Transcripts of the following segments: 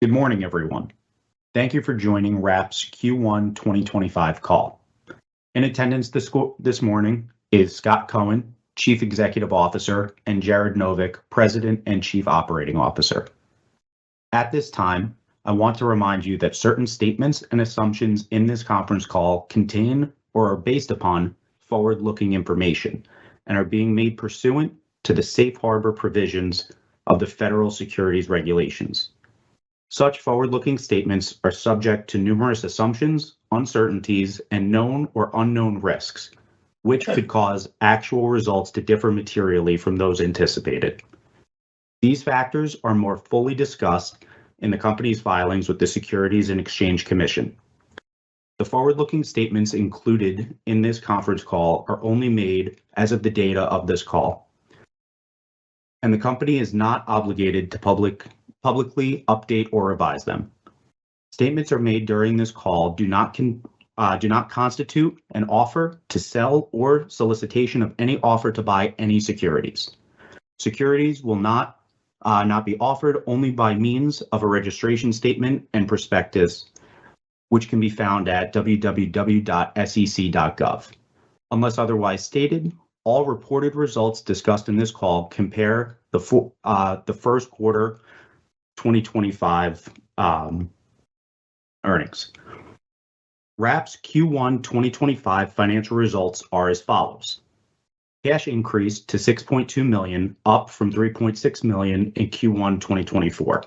Good morning, everyone. Thank you for joining Wrap's Q1 2025 call. In attendance this morning is Scott Cohen, Chief Executive Officer, and Jared Novick, President and Chief Operating Officer. At this time, I want to remind you that certain statements and assumptions in this conference call contain or are based upon forward-looking information and are being made pursuant to the safe harbor provisions of the federal securities regulations. Such forward-looking statements are subject to numerous assumptions, uncertainties, and known or unknown risks, which could cause actual results to differ materially from those anticipated. These factors are more fully discussed in the company's filings with the Securities and Exchange Commission. The forward-looking statements included in this conference call are only made as of the date of this call, and the company is not obligated to publicly update or revise them. Statements are made during this call do not constitute an offer to sell or solicitation of any offer to buy any securities. Securities will not be offered only by means of a registration statement and prospectus, which can be found at www.sec.gov. Unless otherwise stated, all reported results discussed in this call compare the first quarter 2025 earnings. Wrap's Q1 2025 financial results are as follows. Cash increased to $6.2 million, up from $3.6 million in Q1 2024.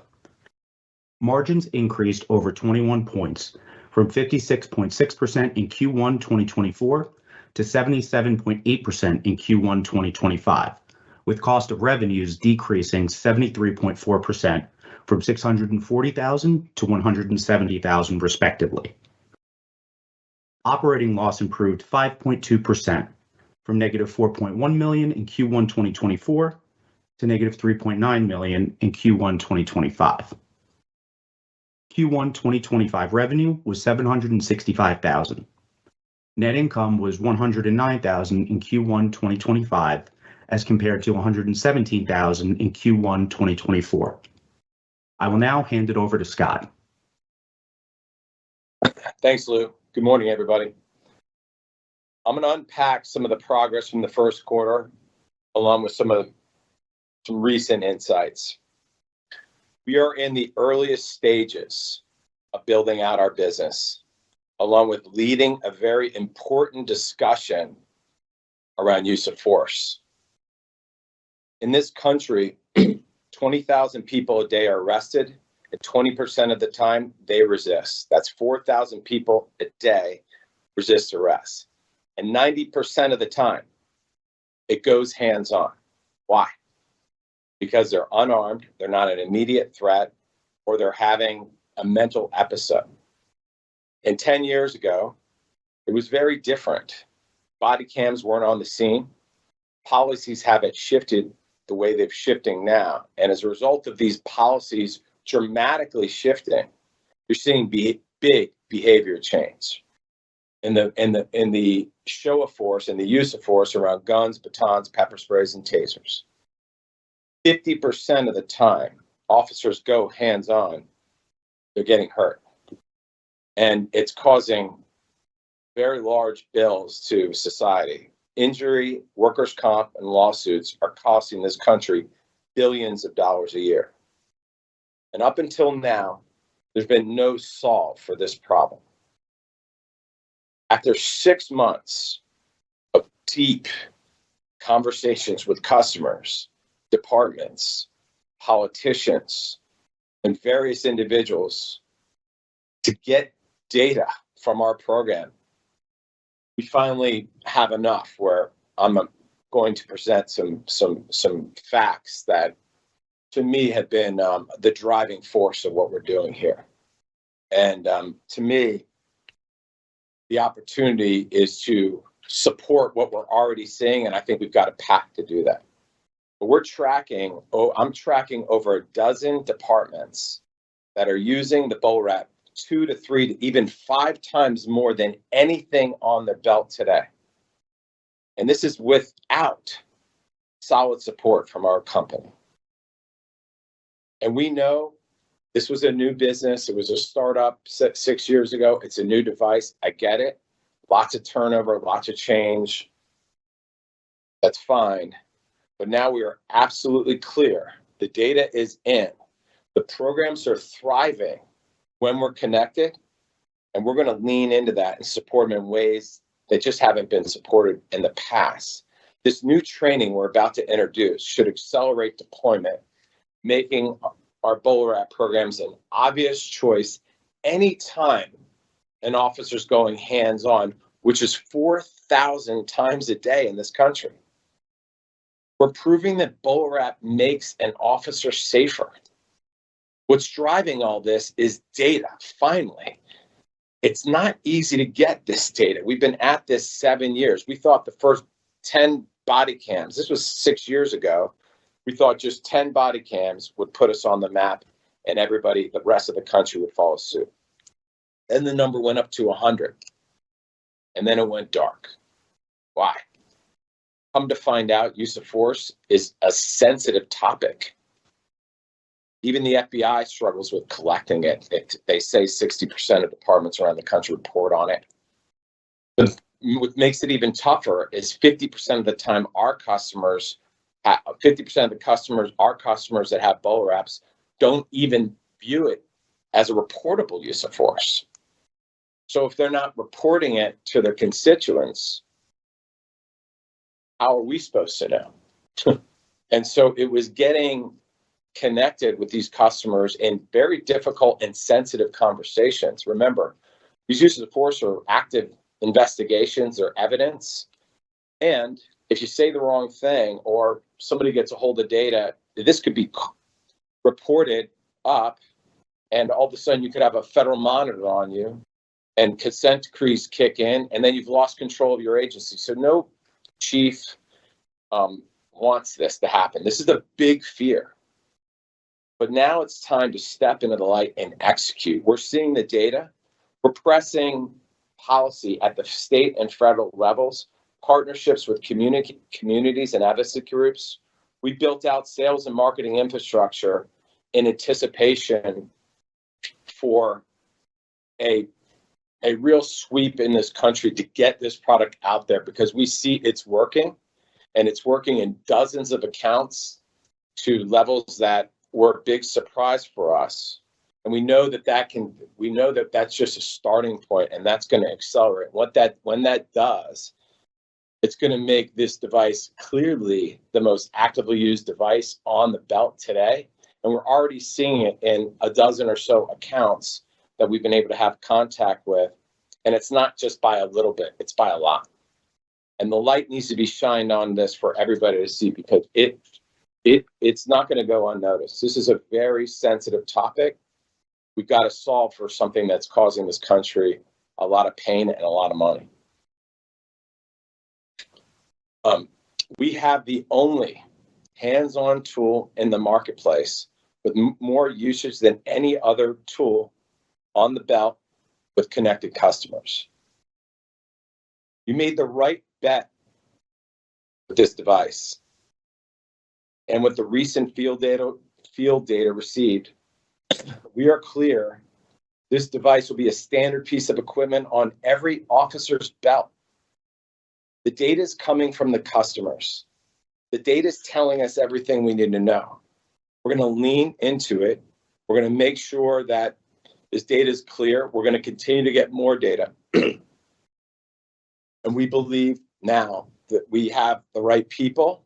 Margins increased over 21 points, from 56.6% in Q1 2024 to 77.8% in Q1 2025, with cost of revenues decreasing 73.4%, from $640,000 to $170,000 respectively. Operating loss improved 5.2%, from negative $4.1 million in Q1 2024 to negative $3.9 million in Q1 2025. Q1 2025 revenue was $765,000. Net income was $109,000 in Q1 2025 as compared to $117,000 in Q1 2024. I will now hand it over to Scott. Thanks, Lou. Good morning, everybody. I'm going to unpack some of the progress from the first quarter, along with some recent insights. We are in the earliest stages of building out our business, along with leading a very important discussion around use of force. In this country, 20,000 people a day are arrested, and 20% of the time they resist. That's 4,000 people a day resist arrest. And 90% of the time, it goes hands-on. Why? Because they're unarmed, they're not an immediate threat, or they're having a mental episode. And 10 years ago, it was very different. Body cams weren't on the scene. Policies haven't shifted the way they're shifting now. And as a result of these policies dramatically shifting, you're seeing big behavior change in the show of force and the use of force around guns, batons, pepper sprays, and tasers. 50% of the time, officers go hands-on, they're getting hurt. And it's causing very large bills to society. Injury, workers' comp, and lawsuits are costing this country billions of dollars a year. And up until now, there's been no solve for this problem. After 6 months of deep conversations with customers, departments, politicians, and various individuals to get data from our program, we finally have enough where I'm going to present some facts that, to me, have been the driving force of what we're doing here. And to me, the opportunity is to support what we're already seeing, and I think we've got a path to do that. But I'm tracking over a dozen departments that are using the BolaWrap 2 to 3 to even 5 times more than anything on their belt today. And this is without solid support from our company. And we know This was a new business. It was a startup 6 years ago. It's a new device. I get it. Lots of turnover, lots of change. That's fine. But now we are absolutely clear. The data is in. The programs are thriving when we're connected, and we're going to lean into that and support them in ways that just haven't been supported in the past. This new training we're about to introduce should accelerate deployment, making our BolaWrap programs an obvious choice anytime an officer's going hands-on, which is 4,000 times a day in this country. We're proving that BolaWrap makes an officer safer. What's driving all this is data, finally. It's not easy to get this data. We've been at this 7 years. We thought the first 10 body cams, this was 6 years ago, we thought just 10 body cams would put us on the map and everybody, the rest of the country would follow suit. Then the number went up to 100. And then it went dark. Why? Come to find out, use of force is a sensitive topic. Even the FBI struggles with collecting it. They say 60% of departments around the country report on it. But what makes it even tougher is 50% of the time our customers, 50% of the customers, our customers that have BolaWraps don't even view it as a reportable use of force. So if they're not reporting it to their constituents, how are we supposed to know? And so it was getting connected with these customers in very difficult and sensitive conversations. Remember, these uses of force are active investigations or evidence. And if you say the wrong thing or somebody gets a hold of data, this could be reported up, and all of a sudden you could have a federal monitor on you and consent decrees kick in, and then you've lost control of your agency. So no chief wants this to happen. This is a big fear. But now it's time to step into the light and execute. We're seeing the data. We're pressing policy at the state and federal levels, partnerships with communities and advocacy groups. We built out sales and marketing infrastructure in anticipation for a real sweep in this country to get this product out there, because we see it's working, and it's working in dozens of accounts to levels that were a big surprise for us. And we know that that's just a starting point, and that's going to accelerate. When that does, it's going to make this device clearly the most actively used device on the belt today. And we're already seeing it in a dozen or so accounts that we've been able to have contact with. And it's not just by a little bit, it's by a lot. And the light needs to be shined on this for everybody to see, because it's not going to go unnoticed. This is a very sensitive topic. We've got to solve for something that's causing this country a lot of pain and a lot of money. We have the only hands-on tool in the marketplace with more usage than any other tool on the belt with connected customers. You made the right bet with this device. And with the recent field data received, we are clear this device will be a standard piece of equipment on every officer's belt. The data is coming from the customers. The data is telling us everything we need to know. We're going to lean into it. We're going to make sure that this data is clear. We're going to continue to get more data. And we believe now that we have the right people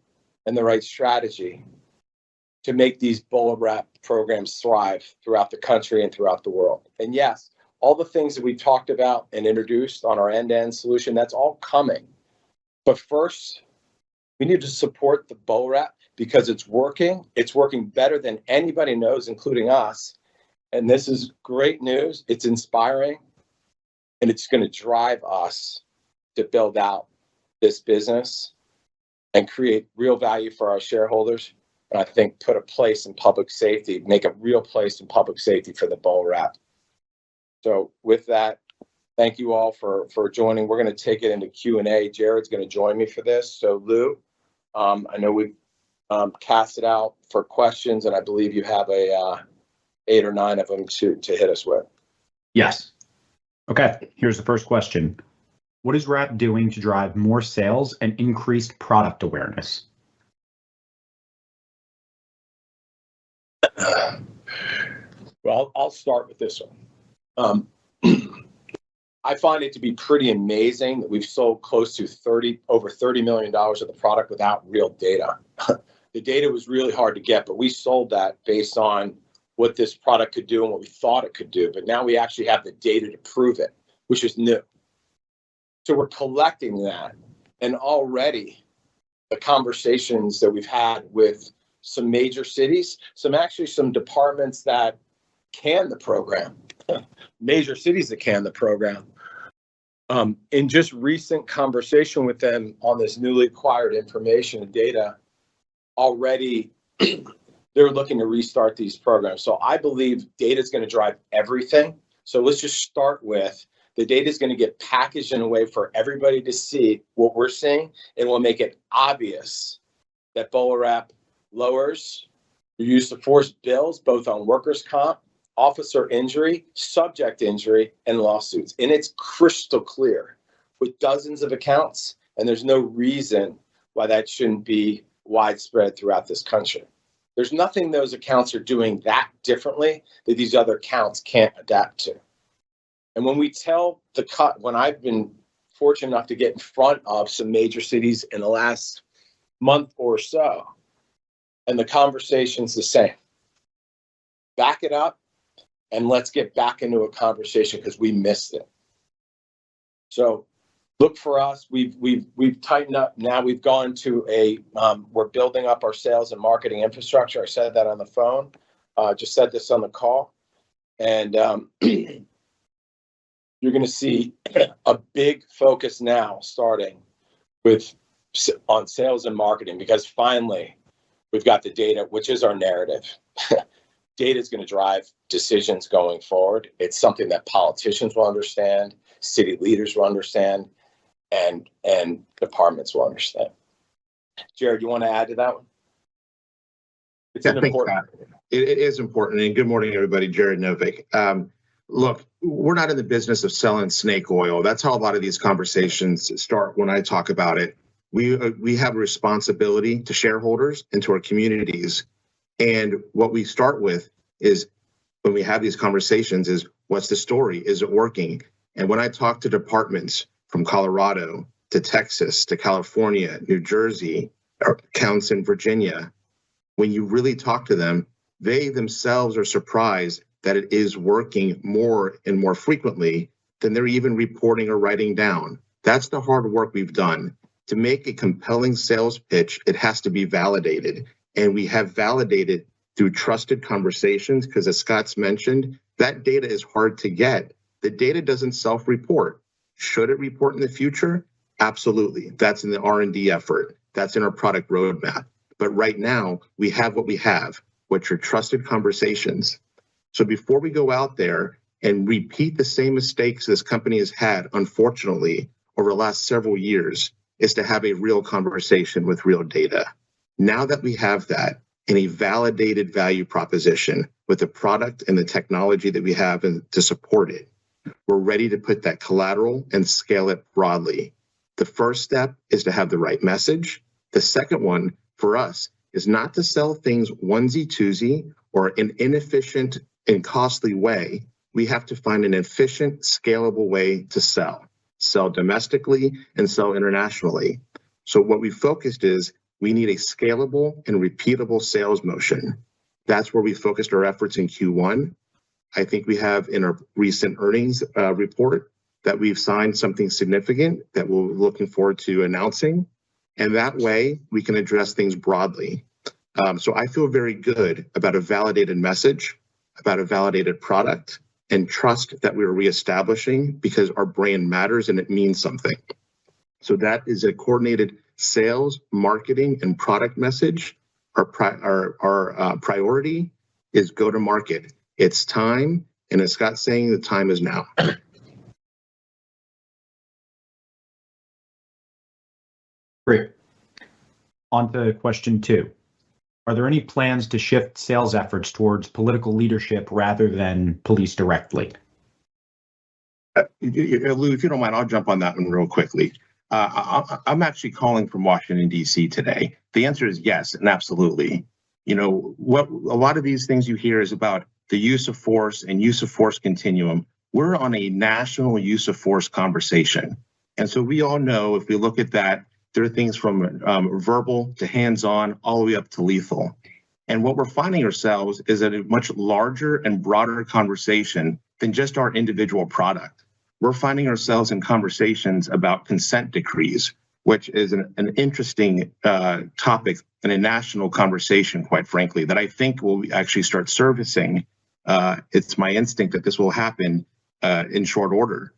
and the right strategy to make these BolaWrap programs thrive throughout the country and throughout the world. And yes, all the things that we talked about and introduced on our end-to-end solution, that's all coming. But first, we need to support the BolaWrap because it's working. It's working better than anybody knows, including us. And this is great news. It's inspiring, and it's going to drive us to build out this business and create real value for our shareholders. And I think put a place in public safety, make a real place in public safety for the BolaWrap. So with that, thank you all for joining. We're going to take it into Q&A. Jared's going to join me for this. So Lou, I know we've cast it out for questions, and I believe you have 8 or 9 of them to hit us with. Yes. Okay, here's the first question. What is Wrap doing to drive more sales and increased product awareness? Well, I'll start with this one. I find it to be pretty amazing that we've sold close to over $30 million of the product without real data. The data was really hard to get, but we sold that based on what this product could do and what we thought it could do. But now we actually have the data to prove it, which is new. So we're collecting that. And already the conversations that we've had with some major cities, some departments that can the program, major cities that can the program. In just recent conversation with them on this newly acquired information and data, already they're looking to restart these programs. So I believe data is going to drive everything. So let's just start with the data is going to get packaged in a way for everybody to see what we're seeing, and will make it obvious that BolaWrap lowers the use of force bills, both on workers' comp, officer injury, subject injury, and lawsuits. And it's crystal clear with dozens of accounts, and there's no reason why that shouldn't be widespread throughout this country. There's nothing those accounts are doing that differently that these other accounts can't adapt to. And when we tell when I've been fortunate enough to get in front of some major cities in the last month or so, and the conversation's the same. Back it up and let's get back into a conversation because we missed it. So look for us. We've tightened up. Now we've gone to we're building up our sales and marketing infrastructure. I said that on the phone. Just said this on the call. And you're going to see a big focus now starting on sales and marketing, because finally we've got the data, which is our narrative. Data is going to drive decisions going forward. It's something that politicians will understand, city leaders will understand, and departments will understand. Jared, you want to add to that one? It's important. It is important. And good morning, everybody. Jared Novick. Look, we're not in the business of selling snake oil. That's how a lot of these conversations start when I talk about it. We have a responsibility to shareholders and to our communities. And what we start with is, when we have these conversations, is what's the story? Is it working? And when I talk to departments from Colorado to Texas to California, New Jersey, or counts in Virginia, when you really talk to them, they themselves are surprised that it is working more and more frequently than they're even reporting or writing down. That's the hard work we've done. To make a compelling sales pitch, it has to be validated. And we have validated through trusted conversations, because as Scott's mentioned, that data is hard to get. The data doesn't self-report. Should it report in the future? Absolutely. That's in the R&D effort. That's in our product roadmap. But right now, we have what we have, which are trusted conversations. So before we go out there and repeat the same mistakes this company has had, unfortunately, over the last several years, is to have a real conversation with real data. Now that we have that and a validated value proposition with the product and the technology that we have to support it, we're ready to put that collateral and scale it broadly. The first step is to have the right message. The second one for us is not to sell things onesie-twosie or an inefficient and costly way. We have to find an efficient, scalable way to sell domestically and sell internationally. So what we focused is, we need a scalable and repeatable sales motion. That's where we focused our efforts in Q1. I think we have in our recent earnings report that we've signed something significant that we're looking forward to announcing. And that way we can address things broadly. So I feel very good about a validated message, about a validated product, and trust that we're reestablishing, because our brand matters and it means something. So that is a coordinated sales, marketing, and product message. Our priority is go to market. It's time, and as Scott's saying, the time is now. Great. On to question 2. Are there any plans to shift sales efforts towards political leadership rather than police directly? Lou, if you don't mind, I'll jump on that one real quickly. I'm actually calling from Washington, D.C. today. The answer is yes, and absolutely. You know, what a lot of these things you hear is about the use of force and use of force continuum. We're on a national use of force conversation. And so we all know, if we look at that, there are things from verbal to hands-on all the way up to lethal. And what we're finding ourselves is at a much larger and broader conversation than just our individual product. We're finding ourselves in conversations about consent decrees, which is an interesting topic in a national conversation, quite frankly, that I think will actually start surfacing. It's my instinct that this will happen in short order.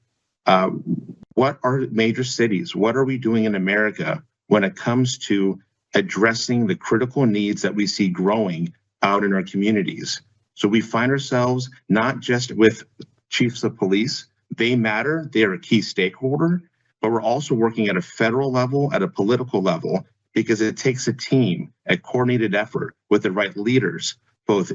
What are major cities? What are we doing in America when it comes to addressing the critical needs that we see growing out in our communities? So we find ourselves not just with chiefs of police. They matter. They are a key stakeholder, but we're also working at a federal level, at a political level, because it takes a team, a coordinated effort with the right leaders, both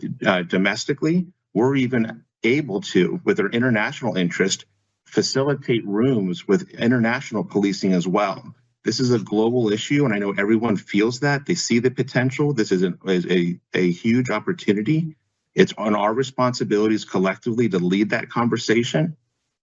domestically. We're even able to, with our international interest, facilitate rooms with international policing as well. This is a global issue, and I know everyone feels that. They see the potential. This is a huge opportunity. It's on our responsibilities collectively to lead that conversation.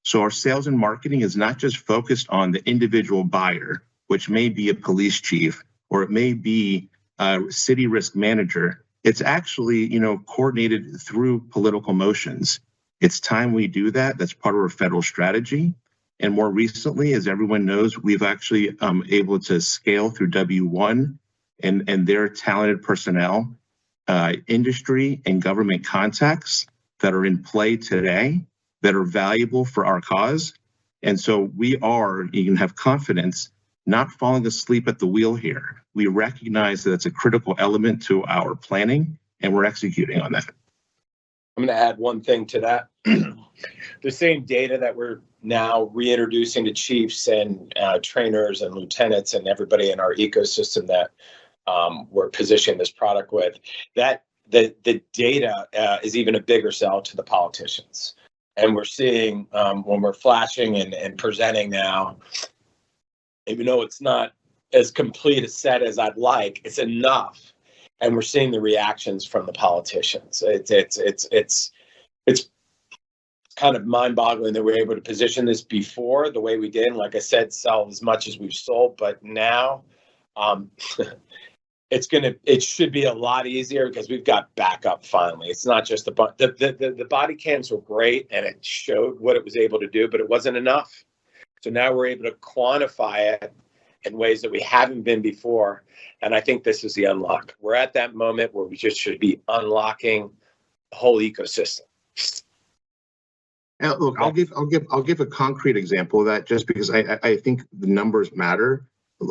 So our sales and marketing is not just focused on the individual buyer, which may be a police chief, or it may be a city risk manager. It's actually, coordinated through political motions. It's time we do that. That's part of our federal strategy. And more recently, as everyone knows, we've actually able to scale through W1 and their talented personnel, industry and government contacts that are in play today that are valuable for our cause. And so you can have confidence, not falling asleep at the wheel here. We recognize that it's a critical element to our planning, and we're executing on that. I'm going to add one thing to that. The same data that we're now reintroducing to chiefs and trainers and lieutenants and everybody in our ecosystem that we're positioning this product with, that the data is even a bigger sell to the politicians. And we're seeing when we're flashing and presenting now, even though it's not as complete a set as I'd like, it's enough. And we're seeing the reactions from the politicians. It's kind of mind-boggling that we're able to position this before the way we did. And like I said, sell as much as we've sold, but now it should be a lot easier because we've got backup finally. It's not just the body cams were great and it showed what it was able to do, but it wasn't enough. So now we're able to quantify it in ways that we haven't been before. And I think this is the unlock. We're at that moment where we just should be unlocking the whole ecosystem. Now, look, I'll give a concrete example of that, just because I think the numbers matter.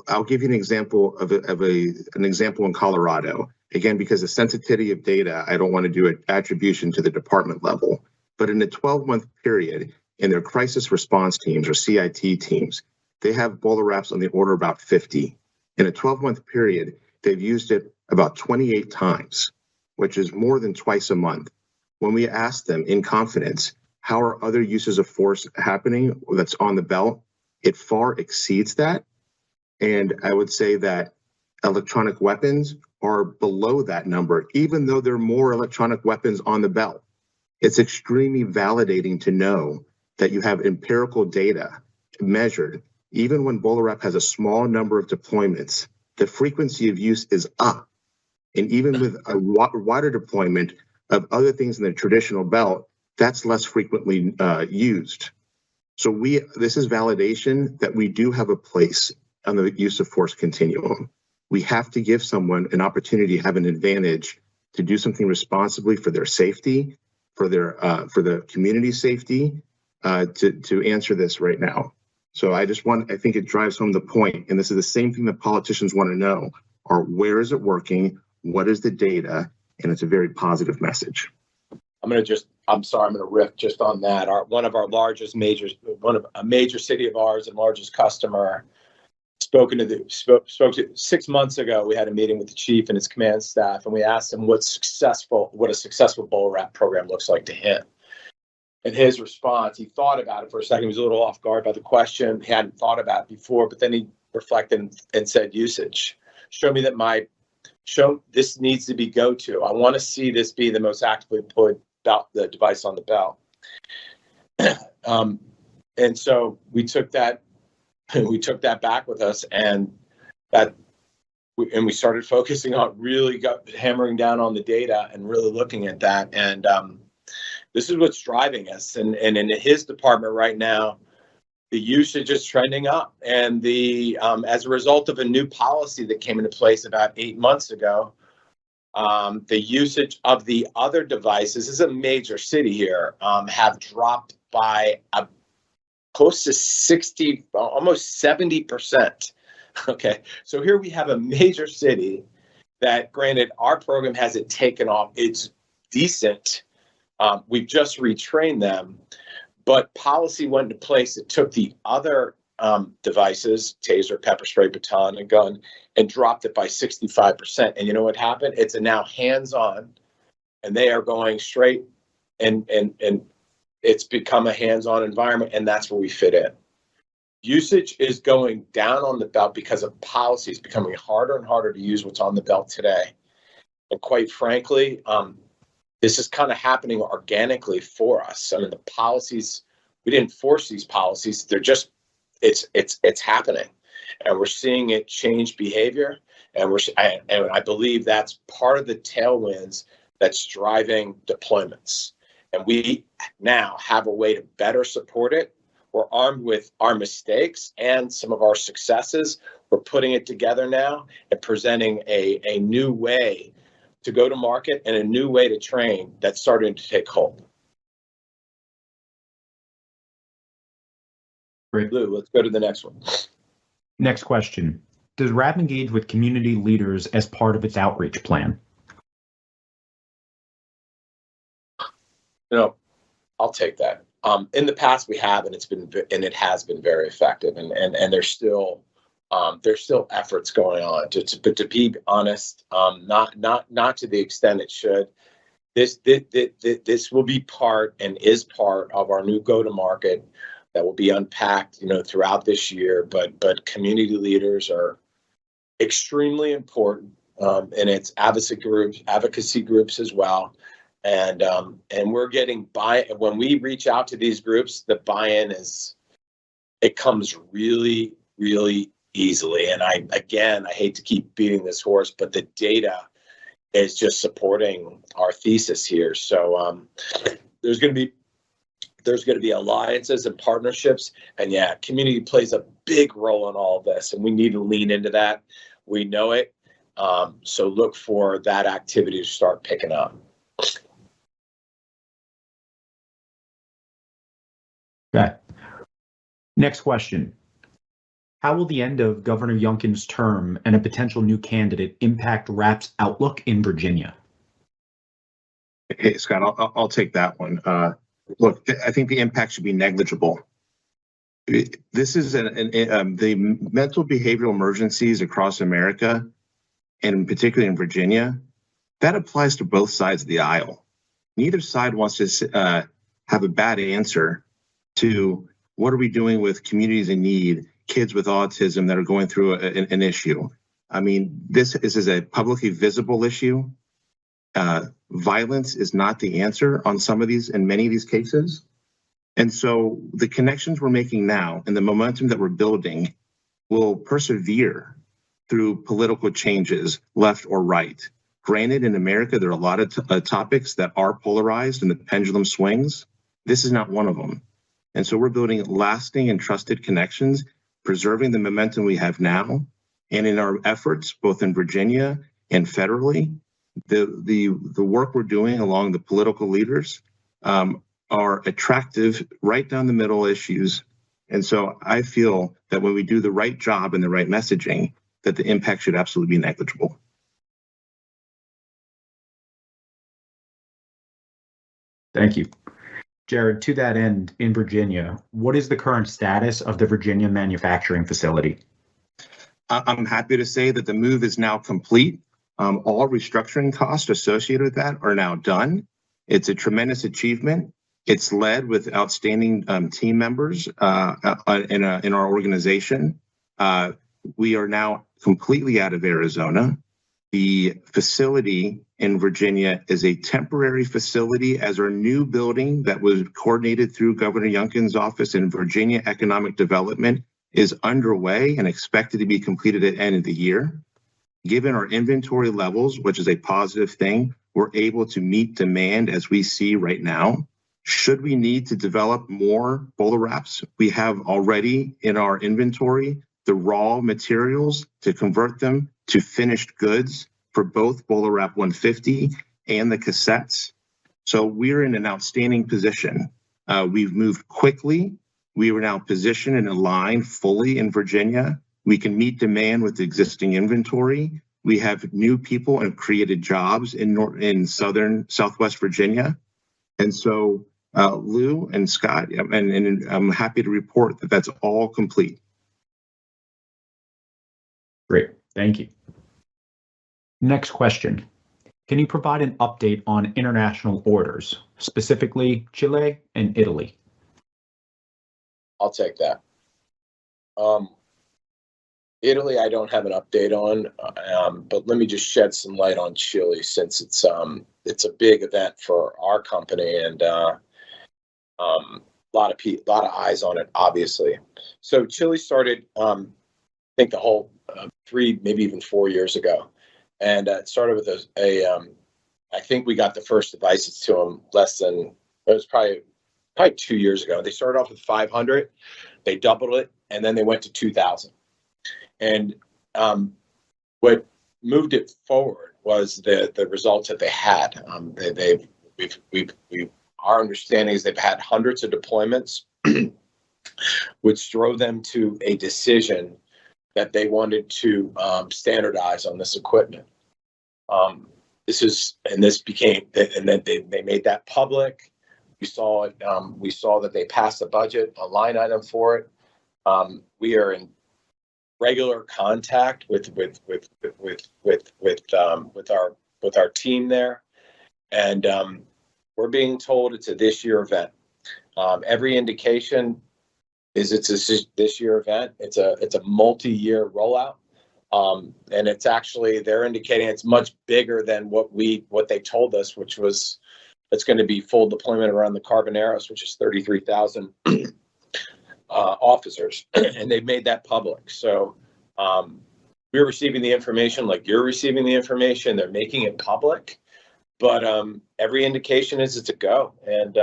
I'll give you an example of an example in Colorado. Again, because the sensitivity of data, I don't want to do an attribution to the department level. But in a 12-month period, in their crisis response teams or CIT teams, they have BolaWraps on the order of about 50. In a 12-month period, they've used it about 28 times, which is more than twice a month. When we ask them in confidence, how are other uses of force happening that's on the belt, it far exceeds that. And I would say that electronic weapons are below that number, even though there are more electronic weapons on the belt. It's extremely validating to know that you have empirical data measured. Even when BolaWrap has a small number of deployments, the frequency of use is up. And even with a wider deployment of other things in the traditional belt, that's less frequently used. So this is validation that we do have a place on the use of force continuum. We have to give someone an opportunity to have an advantage to do something responsibly for their safety, for the community safety, to answer this right now. So I think it drives home the point, and this is the same thing that politicians want to know, are where is it working, what is the data, and it's a very positive message. I'm going to riff just on that. A major city of ours and largest customer spoke to 6 months ago. We had a meeting with the chief and his command staff, and we asked him what a successful BolaWrap program looks like to him. And his response, he thought about it for a second. He was a little off guard by the question. He hadn't thought about it before, but then he reflected and said, usage. Show me that this needs to be go-to. I want to see this be the most actively deployed the device on the belt. And so we took that back with us, and we started focusing on hammering down on the data and really looking at that. And this is what's driving us. And in his department right now, the usage is trending up. And as a result of a new policy that came into place about 8 months ago, the usage of the other devices, this is a major city here, have dropped by close to 60, almost 70%. Okay, so here we have a major city that, granted, our program hasn't taken off. It's decent. We've just retrained them, but policy went into place that took the other devices, taser, pepper spray, baton, and gun, and dropped it by 65%. And you know what happened? It's now hands-on, and they are going straight, and it's become a hands-on environment, and that's where we fit in. Usage is going down on the belt because of policy. It's becoming harder and harder to use what's on the belt today. And quite frankly, this is kind of happening organically for us. I mean, the policies, we didn't force these policies. They're just, it's happening. And we're seeing it change behavior. And I believe that's part of the tailwinds that's driving deployments. And we now have a way to better support it. We're armed with our mistakes and some of our successes. We're putting it together now and presenting a new way to go to market and a new way to train that's starting to take hold. Great. Lou, let's go to the next one. Next question. Does Wrap engage with community leaders as part of its outreach plan? No, I'll take that. In the past, we have, and it has been very effective, and there's still efforts going on. But to be honest, not to the extent it should. This will be part and is part of our new go-to-market that will be unpacked, throughout this year. But community leaders are extremely important, and it's advocacy groups as well. And we're getting when we reach out to these groups, the buy-in comes really, really easily. And I hate to keep beating this horse, but the data is just supporting our thesis here. So there's going to be alliances and partnerships, and community plays a big role in all of this, and we need to lean into that. We know it. So look for that activity to start picking up. Okay. Next question. How will the end of Governor Youngkin's term and a potential new candidate impact Wrap's outlook in Virginia? Hey, Scott, I'll take that one. Look, I think the impact should be negligible. This is the mental behavioral emergencies across America, and particularly in Virginia, that applies to both sides of the aisle. Neither side wants to have a bad answer to what are we doing with communities in need, kids with autism that are going through an issue. I mean, this is a publicly visible issue. Violence is not the answer on some of these, in many of these cases. And so the connections we're making now and the momentum that we're building will persevere through political changes, left or right. Granted, in America, there are a lot of topics that are polarized and the pendulum swings. This is not one of them. And so we're building lasting and trusted connections, preserving the momentum we have now. And in our efforts, both in Virginia and federally, the work we're doing along the political leaders are attractive, right down the middle issues. And so I feel that when we do the right job and the right messaging, that the impact should absolutely be negligible. Thank you. Jared, to that end, in Virginia, what is the current status of the Virginia manufacturing facility? I'm happy to say that the move is now complete. All restructuring costs associated with that are now done. It's a tremendous achievement. It's led with outstanding team members in our organization. We are now completely out of Arizona. The facility in Virginia is a temporary facility as our new building that was coordinated through Governor Youngkin's office in Virginia Economic Development is underway and expected to be completed at the end of the year. Given our inventory levels, which is a positive thing, we're able to meet demand as we see right now. Should we need to develop more BolaWraps, we have already in our inventory the raw materials to convert them to finished goods for both BolaWrap 150 and the cassettes. So we're in an outstanding position. We've moved quickly. We are now positioned and aligned fully in Virginia. We can meet demand with existing inventory. We have new people and created jobs in Southwest Virginia. And so Lou and Scott, and I'm happy to report that that's all complete. Great, thank you. Next question. Can you provide an update on international orders, specifically Chile and Italy? I'll take that. Italy, I don't have an update on, but let me just shed some light on Chile since it's a big event for our company and a lot of eyes on it, obviously. So Chile started, I think the whole 3, maybe even 4 years ago, and it started with I think we got the first devices to them it was probably 2 years ago. They started off with 500, they doubled it, and then they went to 2,000. And what moved it forward was the results that they had. Our understanding is they've had hundreds of deployments, which drove them to a decision that they wanted to standardize on this equipment. This became, and then they made that public. We saw it. We saw that they passed a budget, a line item for it. We are in regular contact with our team there, and we're being told it's a this year event. Every indication is it's a this year event. It's a multi-year rollout, and it's actually they're indicating it's much bigger than what they told us, which was it's going to be full deployment around the Carboneros, which is 33,000 officers, and they've made that public. So we're receiving the information like you're receiving the information. They're making it public, but every indication is it's a go, and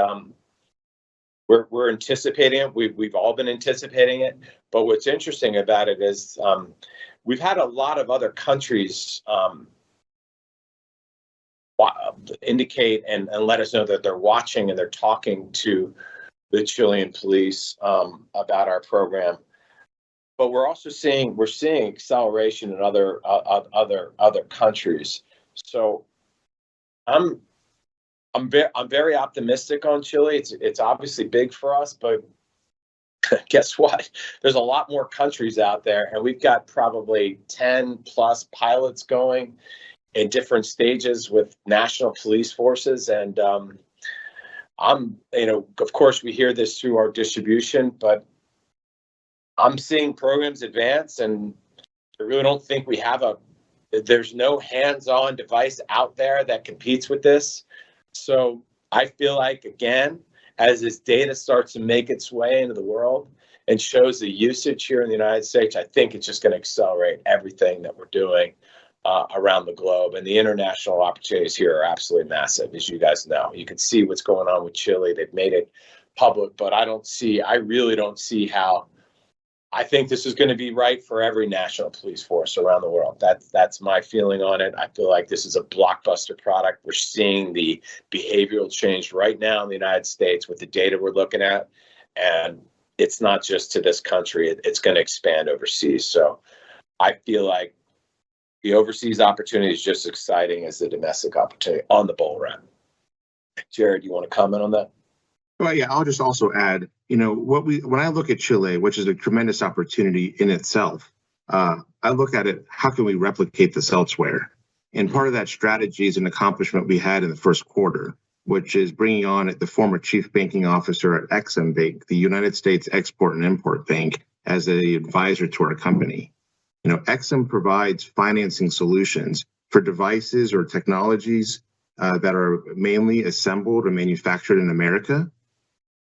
we're anticipating it. We've all been anticipating it. But what's interesting about it is we've had a lot of other countries indicate and let us know that they're watching and they're talking to the Chilean police about our program. But we're also seeing acceleration in other countries. So I'm very optimistic on Chile. It's obviously big for us, but guess what? There's a lot more countries out there, and we've got probably 10 plus pilots going in different stages with national police forces. And of course we hear this through our distribution, but I'm seeing programs advance, and I really don't think there's no hands-on device out there that competes with this. So I feel like, again, as this data starts to make its way into the world and shows the usage here in the United States, I think it's just going to accelerate everything that we're doing around the globe. And the international opportunities here are absolutely massive, as you guys know. You can see what's going on with Chile. They've made it public, but I really don't see how. I think this is going to be right for every national police force around the world. That's my feeling on it. I feel like this is a blockbuster product. We're seeing the behavioral change right now in the United States with the data we're looking at. And it's not just to this country. It's going to expand overseas. So I feel like the overseas opportunity is just as exciting as the domestic opportunity on the BolaWrap. Jared, you want to comment on that? Well, yeah, I'll just also add, when I look at Chile, which is a tremendous opportunity in itself, I look at it, how can we replicate this elsewhere? And part of that strategy is an accomplishment we had in the first quarter, which is bringing on the former chief banking officer at Exim Bank, the United States Export and Import Bank, as an advisor to our company. Exim provides financing solutions for devices or technologies that are mainly assembled or manufactured in America.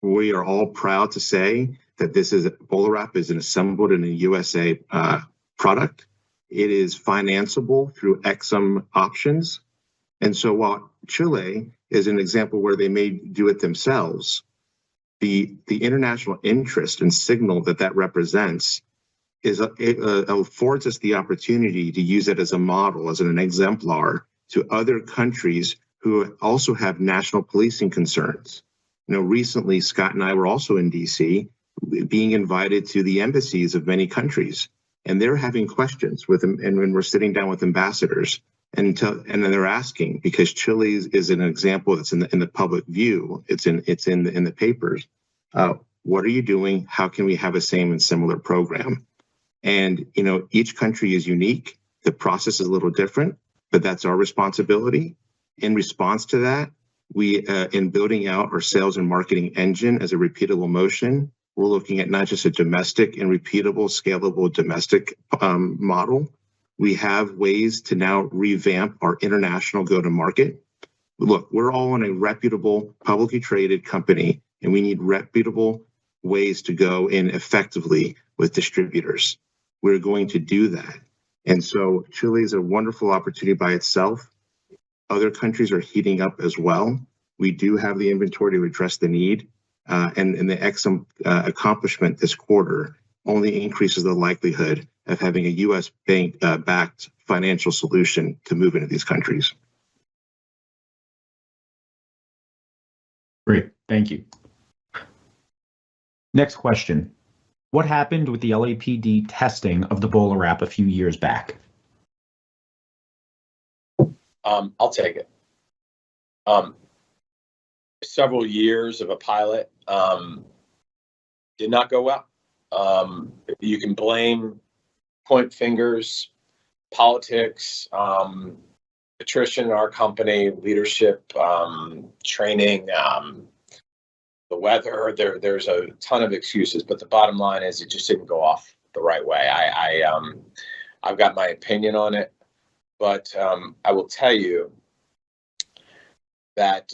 We are all proud to say that BolaWrap is an assembled in a USA product. It is financeable through Exim options. And so while Chile is an example where they may do it themselves, the international interest and signal that represents affords us the opportunity to use it as a model, as an exemplar to other countries who also have national policing concerns. Recently, Scott and I were also in DC, being invited to the embassies of many countries, and they're having questions with them. And when we're sitting down with ambassadors, and then they're asking, because Chile is an example that's in the public view, it's in the papers. What are you doing? How can we have a same and similar program? And each country is unique. The process is a little different, but that's our responsibility. In response to that, we in building out our sales and marketing engine as a repeatable motion, we're looking at not just a domestic and repeatable, scalable domestic model. We have ways to now revamp our international go-to-market. Look, we're all in a reputable, publicly traded company, and we need reputable ways to go in effectively with distributors. We're going to do that. And so Chile is a wonderful opportunity by itself. Other countries are heating up as well. We do have the inventory to address the need, and the Exim accomplishment this quarter only increases the likelihood of having a U.S. bank-backed financial solution to move into these countries. Great, thank you. Next question. What happened with the LAPD testing of the BolaWrap a few years back? I'll take it. Several years of a pilot did not go well. You can point fingers, politics, attrition in our company, leadership, training, the weather. There's a ton of excuses, but the bottom line is it just didn't go off the right way. I've got my opinion on it, but I will tell you that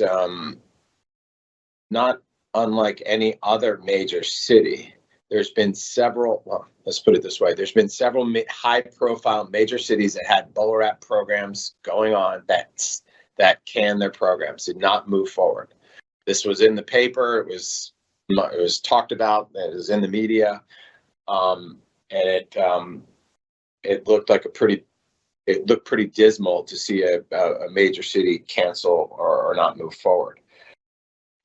not unlike any other major city, there's been several, well, let's put it this way, there's been several high-profile major cities that had BolaWrap programs going on that canned their programs, did not move forward. This was in the paper, it was talked about, it was in the media, and it looked like it looked pretty dismal to see a major city cancel or not move forward.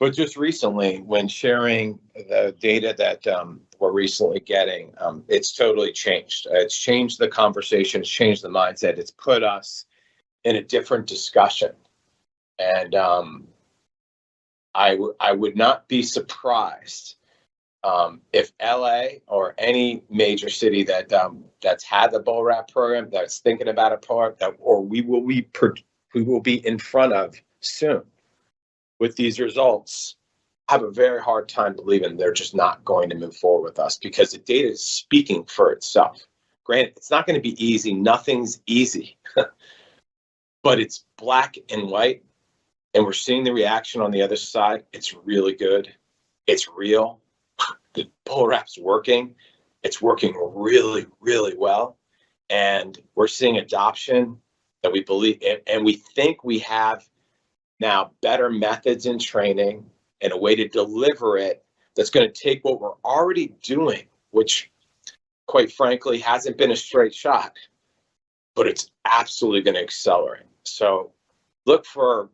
But just recently, when sharing the data that we're recently getting, it's totally changed. It's changed the conversation, it's changed the mindset, it's put us in a different discussion. And I would not be surprised if LA or any major city that's had the BolaWrap program, that's thinking about a program, we will be in front of soon with these results, have a very hard time believing they're just not going to move forward with us, because the data is speaking for itself. Granted, it's not going to be easy. Nothing's easy, but it's black and white, and we're seeing the reaction on the other side. It's really good. It's real. The BolaWrap's working. It's working really, really well. And we're seeing adoption that we believe, and we think we have now better methods in training and a way to deliver it that's going to take what we're already doing, which quite frankly hasn't been a straight shot, but it's absolutely going to accelerate. So look for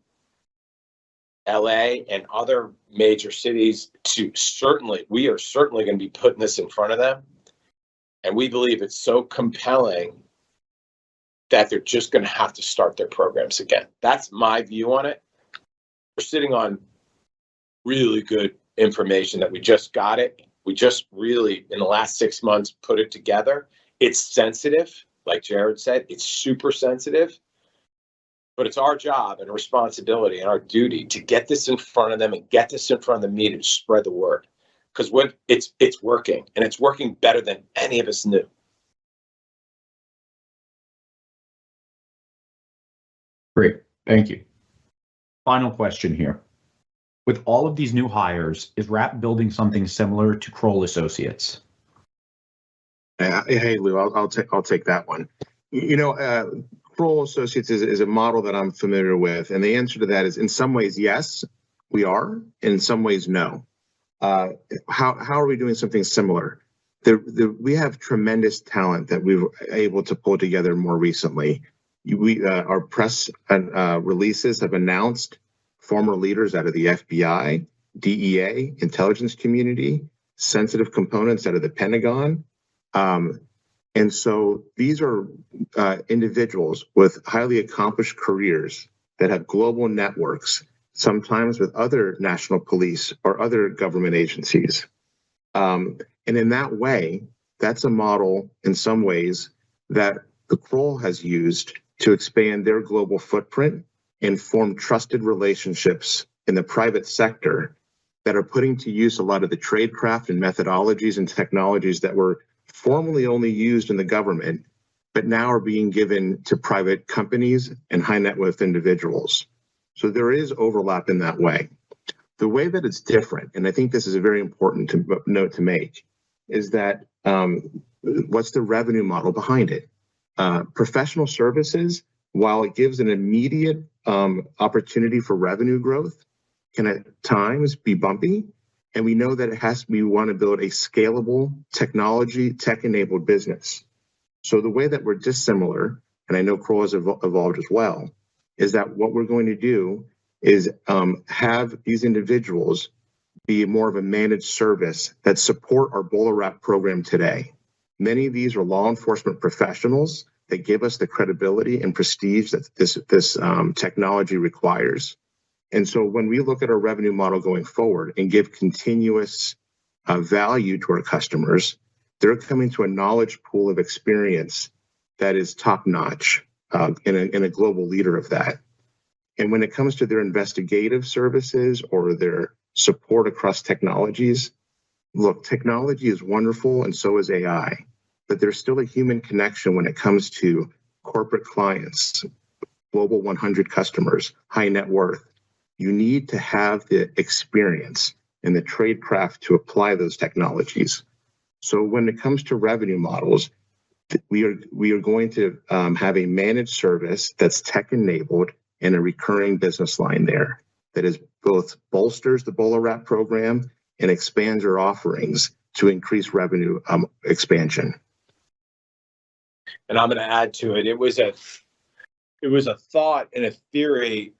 LA and other major cities we are certainly going to be putting this in front of them. And we believe it's so compelling that they're just going to have to start their programs again. That's my view on it. We're sitting on really good information that we just got it. We just really, in the last 6 months, put it together. It's sensitive. like Jared said, it's super sensitive, but it's our job and responsibility and our duty to get this in front of them and get this in front of the media to spread the word. Because it's working, and it's working better than any of us knew. Great, thank you. Final question here. With all of these new hires, is Wrap building something similar to Kroll Associates? Hey, Lou, I'll take that one. Kroll Associates is a model that I'm familiar with, and the answer to that is, in some ways, yes, we are, and in some ways, no. How are we doing something similar? We have tremendous talent that we were able to pull together more recently. Our press releases have announced former leaders out of the FBI, DEA, intelligence community, sensitive components out of the Pentagon. And so these are individuals with highly accomplished careers that have global networks, sometimes with other national police or other government agencies. And in that way, that's a model in some ways that the Kroll has used to expand their global footprint and form trusted relationships in the private sector that are putting to use a lot of the tradecraft and methodologies and technologies that were formerly only used in the government, but now are being given to private companies and high net worth individuals. So there is overlap in that way. The way that it's different, and I think this is a very important note to make, is that what's the revenue model behind it? Professional services, while it gives an immediate opportunity for revenue growth, can at times be bumpy. And we know that we want to build a scalable technology, tech-enabled business. So the way that we're dissimilar, and I know Kroll has evolved as well, is that what we're going to do is have these individuals be more of a managed service that support our BolaWrap program today. Many of these are law enforcement professionals that give us the credibility and prestige that this technology requires. And so when we look at our revenue model going forward and give continuous value to our customers, they're coming to a knowledge pool of experience that is top-notch in a global leader of that. And when it comes to their investigative services or their support across technologies, look, technology is wonderful and so is AI, but there's still a human connection when it comes to corporate clients, global 100 customers, high net worth. You need to have the experience and the tradecraft to apply those technologies. So when it comes to revenue models, we are going to have a managed service that's tech-enabled and a recurring business line there that is both bolsters the BolaWrap program and expands our offerings to increase revenue expansion. And I'm going to add to it. It was a thought and a theory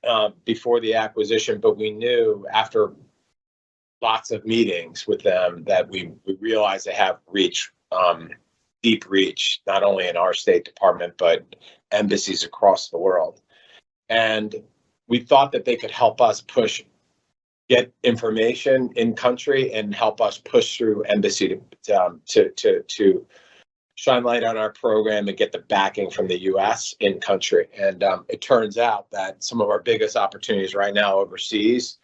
before the acquisition, but we knew after lots of meetings with them that we realized they have reach, deep reach, not only in our State Department, but embassies across the world. And we thought that they could help us get information in country and help us push through embassy to shine light on our program and get the backing from the U.S. in country. And it turns out that some of our biggest opportunities right now overseas,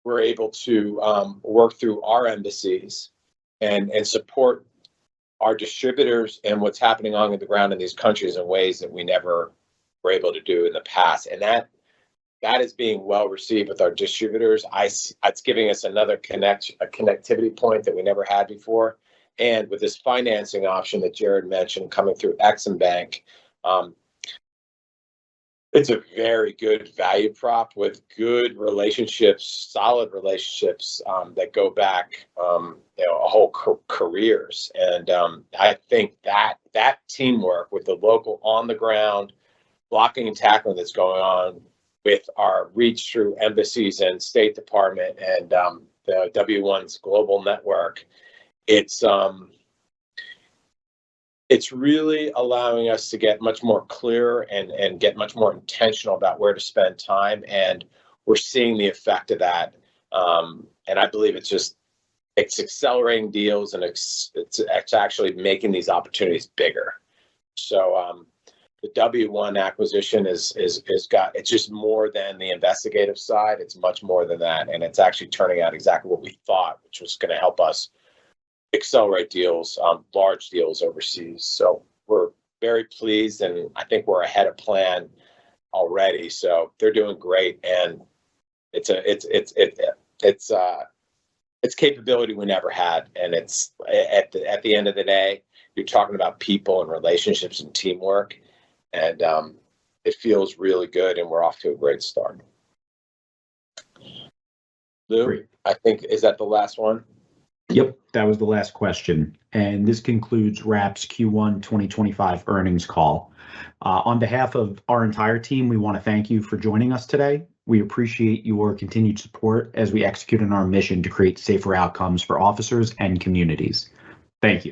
we're able to work through our embassies and support our distributors and what's happening on the ground in these countries in ways that we never were able to do in the past. And that is being well received with our distributors. It's giving us another connectivity point that we never had before. And with this financing option that Jared mentioned coming through Exim Bank, it's a very good value prop with good relationships, solid relationships that go back, a whole careers. And I think that teamwork with the local on the ground blocking and tackling that's going on with our reach through embassies and State Department and the W1's global network, it's really allowing us to get much more clear and get much more intentional about where to spend time. And we're seeing the effect of that. And I believe it's accelerating deals, and it's actually making these opportunities bigger. So the W1 acquisition is it's just more than the investigative side. It's much more than that, and it's actually turning out exactly what we thought, which was going to help us accelerate deals, large deals overseas. So we're very pleased, and I think we're ahead of plan already. So they're doing great, and it's capability we never had, and it's at the end of the day, you're talking about people and relationships and teamwork, and it feels really good, and we're off to a great start. Lou, Great. I think, is that the last one? Yep, that was the last question. And this concludes Wrap's Q1 2025 earnings call. On behalf of our entire team, we want to thank you for joining us today. We appreciate your continued support as we execute on our mission to create safer outcomes for officers and communities. Thank you.